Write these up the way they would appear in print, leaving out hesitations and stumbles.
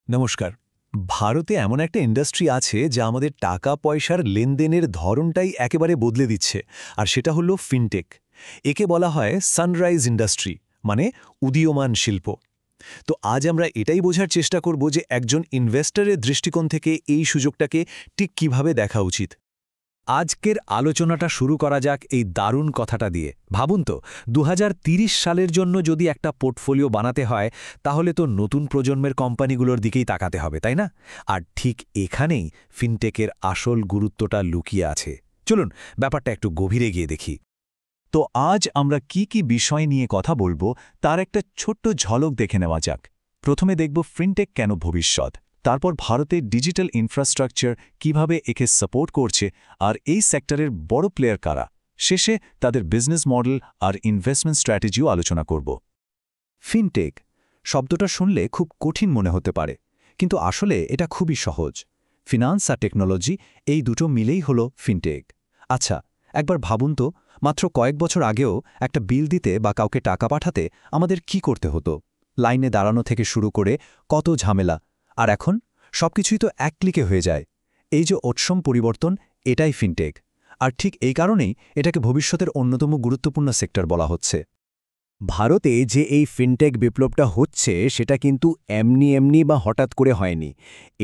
নমস্কার। ভারতে এমন একটা ইন্ডাস্ট্রি আছে যা আমাদের টাকা পয়সার লেনদেনের ধরনটাই একেবারে বদলে দিচ্ছে, আর সেটা হলো ফিনটেক। একে বলা হয় সানরাইজ ইন্ডাস্ট্রি, মানে উদীয়মান শিল্প। তো আজ আমরা এটাই বোঝার চেষ্টা করব যে একজন ইনভেস্টরের দৃষ্টিকোণ থেকে এই সুযোগটাকে ঠিক কিভাবে দেখা উচিত। আজকের আলোচনাটা শুরু করা যাক এই দারুণ কথাটা দিয়ে। ভাবুন তো, ২০৩০ সালের জন্য যদি একটা পোর্টফোলিও বানাতে হয়, তাহলে তো নতুন প্রজন্মের কোম্পানিগুলোর দিকেই তাকাতে হবে, তাই না? আর ঠিক এখানেই ফিনটেকের আসল গুরুত্বটা লুকিয়ে আছে। চলুন ব্যাপারটা একটু গভীরে গিয়ে দেখি। তো আজ আমরা কি বিষয় নিয়ে কথা বলবো তার একটা ছোট্ট ঝলক দেখে নেওয়া যাক। প্রথমে দেখব ফিনটেক কেন ভবিষ্যৎ, তারপর ভারতের ডিজিটাল ইনফ্রাস্ট্রাকচার কিভাবে একে সাপোর্ট করছে, আর এই সেক্টরের বড় প্লেয়ার কারা। শেষে তাদের বিজনেস মডেল আর ইনভেস্টমেন্ট স্ট্র্যাটেজিও আলোচনা করব। ফিনটেক শব্দটা শুনলে খুব কঠিন মনে হতে পারে, কিন্তু আসলে এটা খুবই সহজ। ফিনান্স আর টেকনোলজি, এই দুটো মিলেই হলো ফিনটেক। আচ্ছা, একবার ভাবুন তো, মাত্র কয়েক বছর আগেও একটা বিল দিতে বা কাউকে টাকা পাঠাতে আমাদের কি করতে হতো? লাইনে দাঁড়ানো থেকে শুরু করে কত ঝামেলা। আর এখন সবকিছুই তো এক ক্লিকে হয়ে যায়। এই যে অৎসম পরিবর্তন, এটাই ফিনটেক। আর ঠিক এই কারণেই এটাকে ভবিষ্যতের অন্যতম গুরুত্বপূর্ণ সেক্টর বলা হচ্ছে। ভারতে যে এই ফিনটেক বিপ্লবটা হচ্ছে সেটা কিন্তু এমনি এমনি বা হঠাৎ করে হয়নি।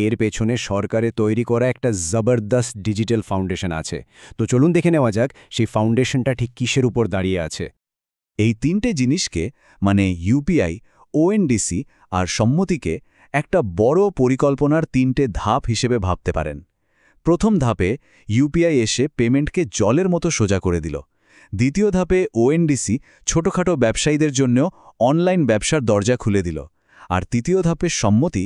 এর পেছনে সরকারে তৈরি করা একটা জবরদস্ত ডিজিটাল ফাউন্ডেশন আছে। তো চলুন দেখে নেওয়া যাক সেই ফাউন্ডেশনটা ঠিক কিসের উপর দাঁড়িয়ে আছে। এই তিনটে জিনিসকে, মানে ইউপিআই, ওএনডিসি আর সম্মতিকে, একটা বড় পরিকল্পনার তিনটে ধাপ হিসেবে ভাবতে পারেন। প্রথম ধাপে ইউপিআই এসে পেমেন্টকে জলের মতো সোজা করে দিল। দ্বিতীয় ধাপে ওএনডিসি ছোটখাটো ব্যবসায়ীদের জন্য অনলাইন ব্যবসার দরজা খুলে দিল। আর তৃতীয় ধাপে সম্মতি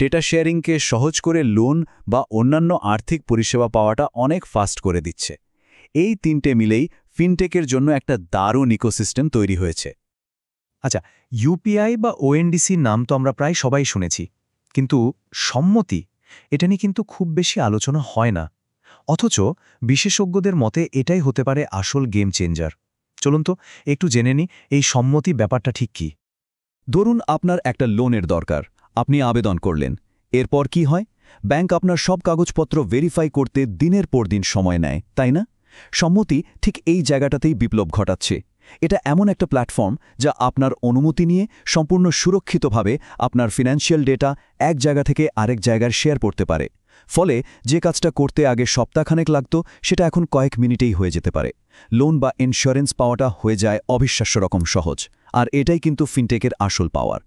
ডেটা শেয়ারিংকে সহজ করে লোন বা অন্যান্য আর্থিক পরিষেবা পাওয়াটা অনেক ফাস্ট করে দিচ্ছে। এই তিনটে মিলেই ফিনটেকের জন্য একটা দারুণ ইকোসিস্টেম তৈরি হয়েছে। আচ্ছা, ইউপিআই বা ওএনডিসি নাম তো আমরা প্রায় সবাই শুনেছি, কিন্তু সম্মতি, এটা নিয়ে কিন্তু খুব বেশি আলোচনা হয় না। অথচ বিশেষজ্ঞদের মতে এটাই হতে পারে আসল গেম চেঞ্জার। চলুন তো একটু জেনে নিই এই সম্মতি ব্যাপারটা ঠিক কি। ধরুন আপনার একটা লোনের দরকার, আপনি আবেদন করলেন। এরপর কি হয়? ব্যাংক আপনার সব কাগজপত্র ভেরিফাই করতে দিনের পর দিন সময় নেয়, তাই না? সম্মতি ঠিক এই জায়গাটাতেই বিপ্লব ঘটাচ্ছে। এটা এমন একটা প্ল্যাটফর্ম যা আপনার অনুমতি নিয়ে সম্পূর্ণ সুরক্ষিতভাবে আপনার ফিনান্সিয়াল ডেটা এক জায়গা থেকে আরেক জায়গায় শেয়ার করতে পারে। ফলে যে কাজটা করতে আগে সপ্তাহখানেক লাগত, সেটা এখন কয়েক মিনিটেই হয়ে যেতে পারে। লোন বা ইন্স্যুরেন্স পাওয়াটা হয়ে যায় অবিশ্বাস্য রকম সহজ। আর এটাই কিন্তু ফিনটেকের আসল পাওয়ার।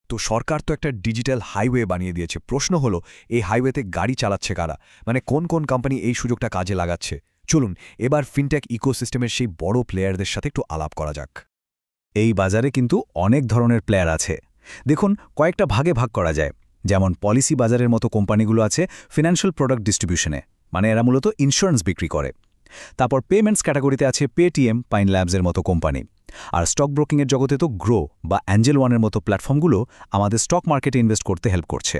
তো সরকার তো একটা ডিজিটাল হাইওয়ে বানিয়ে দিয়েছে। প্রশ্ন হলো, এই হাইওয়েতে গাড়ি চালাচ্ছে কারা? মানে কোন কোন কোম্পানি এই সুযোগটা কাজে লাগাচ্ছে? চলুন এবার ফিনটেক ইকোসিস্টেমের সেই বড় প্লেয়ারদের সাথে একটু আলাপ করা যাক। এই বাজারে কিন্তু অনেক ধরনের প্লেয়ার আছে। দেখুন, কয়েকটা ভাগে ভাগ করা যায়। যেমন পলিসি বাজারের মতো কোম্পানিগুলো আছে ফিনান্সিয়াল প্রোডাক্ট ডিস্ট্রিবিউশনে, মানে এরা মূলত ইন্স্যুরেন্স বিক্রি করে। তারপর পেমেন্টস ক্যাটাগরিতে আছে পেটিএম, পাইন ল্যাবসের মতো কোম্পানি। আর স্টক ব্রোকিংয়ের জগতে তো গ্রো বা অ্যাঞ্জেল ওয়ানের মতো প্ল্যাটফর্মগুলো আমাদের স্টক মার্কেটে ইনভেস্ট করতে হেল্প করছে।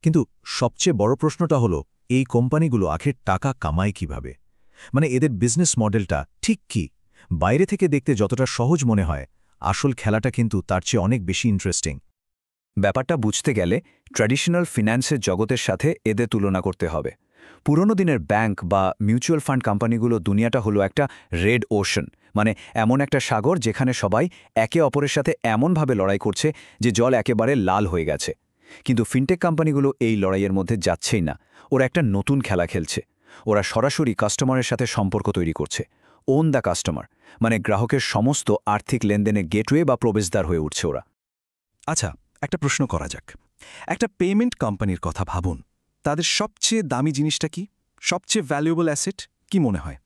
কিন্তু সবচেয়ে বড় প্রশ্নটা হলো, এই কোম্পানিগুলো আখের টাকা কামায় কিভাবে? মানে এদের বিজনেস মডেলটা ঠিক কি? বাইরে থেকে দেখতে যতটা সহজ মনে হয়, আসল খেলাটা কিন্তু তার চেয়ে অনেক বেশি ইন্টারেস্টিং। ব্যাপারটা বুঝতে গেলে ট্র্যাডিশনাল ফিন্যান্সের জগতের সাথে এদের তুলনা করতে হবে। পুরনো দিনের ব্যাংক বা মিউচুয়াল ফান্ড কোম্পানিগুলো দুনিয়াটা হলো একটা রেড ওশান, মানে এমন একটা সাগর যেখানে সবাই একে অপরের সাথে এমনভাবে লড়াই করছে যে জল একেবারে লাল হয়ে গেছে। কিন্তু ফিনটেক কোম্পানিগুলো এই লড়াইয়ের মধ্যে যাচ্ছেই না। ওরা একটা নতুন খেলা খেলছে। ওরা সরাসরি কাস্টমারের সাথে সম্পর্ক তৈরি করছে। ওন দ্য কাস্টমার, মানে গ্রাহকের সমস্ত আর্থিক লেনদেনের গেটওয়ে বা প্রবেশদ্বার হয়ে উঠছে ওরা। আচ্ছা, একটা প্রশ্ন করা যাক। একটা পেমেন্ট কোম্পানির কথা ভাবুন। তাদের সবচেয়ে দামি জিনিসটা কি? সবচেয়ে ভ্যালুয়েবল অ্যাসেট কি মনে হয়?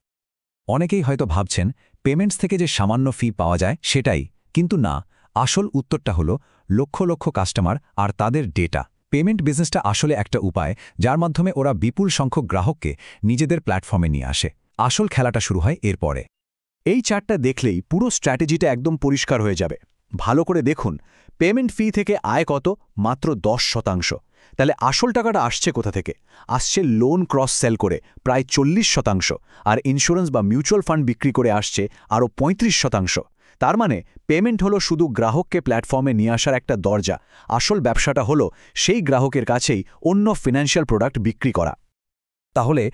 অনেকেই হয়তো ভাবছেন পেমেন্টস থেকে যে সামান্য ফি পাওয়া যায় সেটাই, কিন্তু না। আসল উত্তরটা হলো লক্ষ লক্ষ কাস্টমার আর তাদের ডেটা। পেমেন্ট বিজনেসটা আসলে একটা উপায় যার মাধ্যমে ওরা বিপুল সংখ্যক গ্রাহককে নিজেদের প্ল্যাটফর্মে নিয়ে আসে। আসল খেলাটা শুরু হয় এরপরে। এই চার্টটা দেখলেই পুরো স্ট্র্যাটেজিটা একদম পরিষ্কার হয়ে যাবে। ভালো করে দেখুন, পেমেন্ট ফি থেকে আয় কত? মাত্র 10%। তাহলে আসল টাকাটা আসছে কোথা থেকে? আসছে লোন ক্রস সেল করে প্রায় 40%, আর ইন্স্যুরেন্স বা মিউচুয়াল ফান্ড বিক্রি করে আসছে আরও 35%। তার মানে পেমেন্ট হলো শুধু গ্রাহককে প্ল্যাটফর্মে নিয়ে আসার একটা দরজা, আসল ব্যবসাটা হলো সেই গ্রাহকের কাছেই অন্য ফিনান্সিয়াল প্রোডাক্ট বিক্রি করা। তাহলে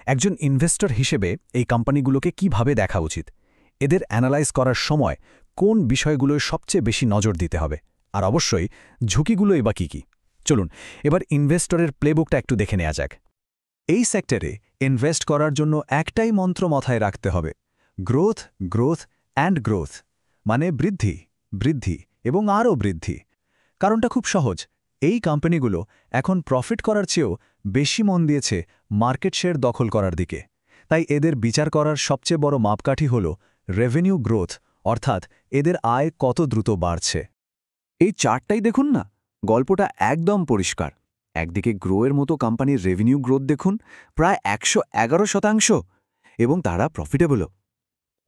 একজন ইনভেস্টর হিসেবে এই কোম্পানিগুলোকে কিভাবে দেখা উচিত? এদের অ্যানালাইজ করার সময় কোন বিষয়গুলোয় সবচেয়ে বেশি নজর দিতে হবে? আর অবশ্যই ঝুঁকিগুলোই বা কী কী? চলুন এবার ইনভেস্টরের প্লেবুকটা একটু দেখে নেওয়া যাক। এই সেক্টরে ইনভেস্ট করার জন্য একটাই মন্ত্র মাথায় রাখতে হবে, গ্রোথ, গ্রোথ অ্যান্ড গ্রোথ, মানে বৃদ্ধি, বৃদ্ধি এবং আরও বৃদ্ধি। কারণটা খুব সহজ, এই কোম্পানিগুলো এখন প্রফিট করার চেয়েও বেশি মন দিয়েছে মার্কেট শেয়ার দখল করার দিকে। তাই এদের বিচার করার সবচেয়ে বড় মাপকাঠি হল রেভিনিউ গ্রোথ, অর্থাৎ এদের আয় কত দ্রুত বাড়ছে। এই চার্টটাই দেখুন না, গল্পটা একদম পরিষ্কার। একদিকে গ্রোয়ের মতো কোম্পানির রেভিনিউ গ্রোথ দেখুন, প্রায় 111%, এবং তারা প্রফিটেবলও।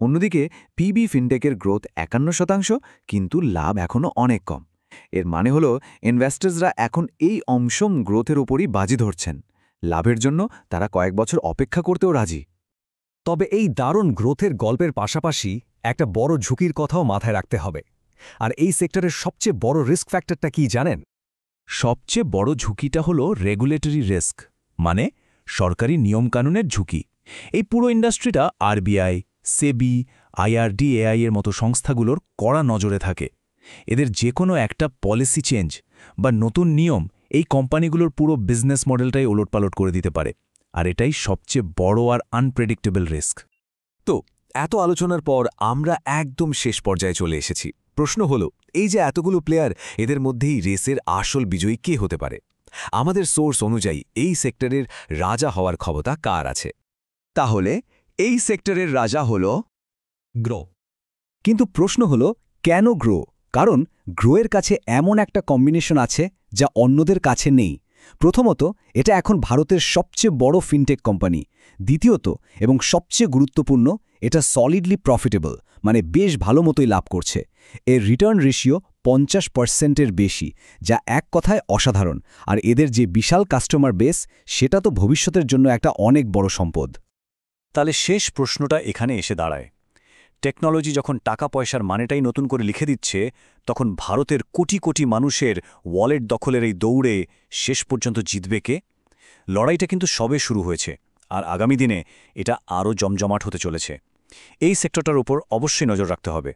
অন্যদিকে পিবি ফিনটেকের গ্রোথ 51%, কিন্তু লাভ এখনও অনেক কম। এর মানে হলো ইনভেস্টার্সরা এখন এই অংশম গ্রোথের ওপরই বাজি ধরছেন। লাভের জন্য তারা কয়েক বছর অপেক্ষা করতেও রাজি। তবে এই দারুণ গ্রোথের গল্পের পাশাপাশি একটা বড় ঝুঁকির কথাও মাথায় রাখতে হবে। আর এই সেক্টরের সবচেয়ে বড় রিস্ক ফ্যাক্টরটা কি জানেন? সবচেয়ে বড় ঝুঁকিটা হলো রেগুলেটরি রিস্ক, মানে সরকারি নিয়মকানুনের ঝুঁকি। এই পুরো ইন্ডাস্ট্রিটা আরবিআই, সেবি, আইআরডিএআই এর মতো সংস্থাগুলোর কড়া নজরে থাকে। এদের যে কোনো একটা পলিসি চেঞ্জ বা নতুন নিয়ম এই কোম্পানিগুলোর পুরো বিজনেস মডেলটাই ওলটপালট করে দিতে পারে। আর এটাই সবচেয়ে বড় আর আনপ্রেডিক্টেবল রিস্ক। তো এত আলোচনার পর আমরা একদম শেষ পর্যায়ে চলে এসেছি। প্রশ্ন হলো, এই যে এতগুলো প্লেয়ার, এদের মধ্যেই রেসের আসল বিজয়ী কে হতে পারে? আমাদের সোর্স অনুযায়ী এই সেক্টরের রাজা হওয়ার ক্ষমতা কার আছে? তাহলে এই সেক্টরের রাজা হল গ্রো। কিন্তু প্রশ্ন হলো, কেন গ্রো? কারণ গ্রোয়ের কাছে এমন একটা কম্বিনেশন আছে যা অন্যদের কাছে নেই। প্রথমত, এটা এখন ভারতের সবচেয়ে বড় ফিনটেক কোম্পানি। দ্বিতীয়ত এবং সবচেয়ে গুরুত্বপূর্ণ, এটা সলিডলি প্রফিটেবল, মানে বেশ ভালো মতোই লাভ করছে। এর রিটার্ন রেশিও 50%-এর বেশি, যা এক কথায় অসাধারণ। আর এদের যে বিশাল কাস্টমার বেস, সেটা তো ভবিষ্যতের জন্য একটা অনেক বড় সম্পদ। তাহলে শেষ প্রশ্নটা এখানে এসে দাঁড়ায়, টেকনোলজি যখন টাকা পয়সার মানেটাই নতুন করে লিখে দিচ্ছে, তখন ভারতের কোটি কোটি মানুষের ওয়ালেট দখলের এই দৌড়ে শেষ পর্যন্ত জিতবে কে? লড়াইটা কিন্তু সবে শুরু হয়েছে, আর আগামী দিনে এটা আরও জমজমাট হতে চলেছে। এই সেক্টরটার উপর অবশ্যই নজর রাখতে হবে।